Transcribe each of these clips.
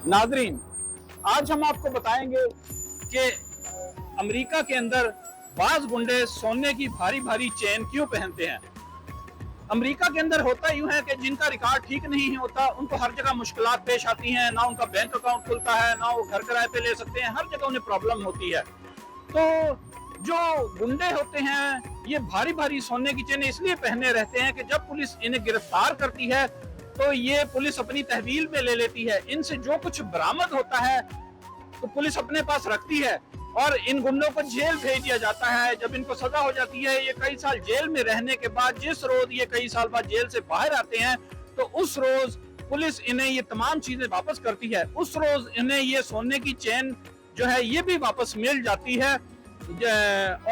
नाजरीन, आज हम आपको बताएंगे कि अमेरिका के अंदर बाज गुंडे सोने की भारी भारी चेन क्यों पहनते हैं। अमेरिका के अंदर होता यूं है कि जिनका रिकॉर्ड ठीक नहीं होता उनको हर जगह मुश्किलात पेश आती हैं, ना उनका बैंक अकाउंट खुलता है, ना वो घर किराए पे ले सकते हैं, हर जगह उन्हें प्रॉब्लम होती है। तो जो गुंडे होते हैं ये भारी भारी सोने की चेन इसलिए पहने रहते हैं कि जब पुलिस इन्हें गिरफ्तार करती है तो ये पुलिस अपनी तहवील में ले लेती है। इनसे जो कुछ बरामद होता है तो पुलिस अपने पास रखती है और इन गुंडों को जेल भेज दिया जाता है। जब इनको सजा हो जाती है, ये कई साल जेल में रहने के बाद जिस रोज ये कई साल बाद जेल से बाहर आते हैं तो उस रोज पुलिस इन्हें ये तमाम चीजें वापस करती है। उस रोज इन्हें ये सोने की चेन जो है ये भी वापस मिल जाती है।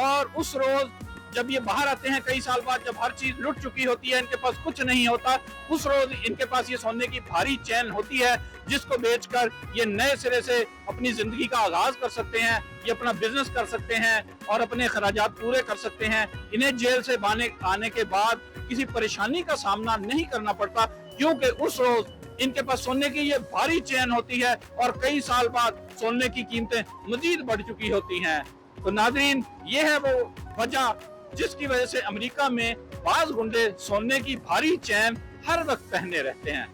और उस रोज जब ये बाहर आते हैं कई साल बाद, जब हर चीज लुट चुकी होती है, इनके पास कुछ नहीं होता, उस रोज इनके पास ये सोने की भारी चेन होती है जिसको बेचकर ये नए सिरे से अपनी जिंदगी का आगाज कर सकते हैं, ये अपना बिजनेस कर सकते हैं और अपने खर्चात पूरे कर सकते हैं। इन्हें जेल से आने के बाद किसी परेशानी का सामना नहीं करना पड़ता क्योंकि उस रोज इनके पास सोने की ये भारी चेन होती है और कई साल बाद सोने की कीमतें मजीद बढ़ चुकी होती हैं। तो नाज़रीन, ये है वो वजह जिसकी वजह से अमेरिका में बाज गुंडे सोने की भारी चेन हर वक्त पहने रहते हैं।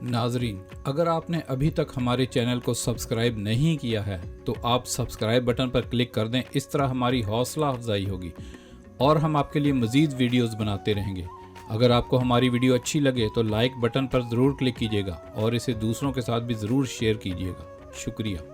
नाजरीन, अगर आपने अभी तक हमारे चैनल को सब्सक्राइब नहीं किया है तो आप सब्सक्राइब बटन पर क्लिक कर दें। इस तरह हमारी हौसला अफजाई होगी और हम आपके लिए मज़ीद वीडियोस बनाते रहेंगे। अगर आपको हमारी वीडियो अच्छी लगे तो लाइक बटन पर ज़रूर क्लिक कीजिएगा और इसे दूसरों के साथ भी ज़रूर शेयर कीजिएगा। शुक्रिया।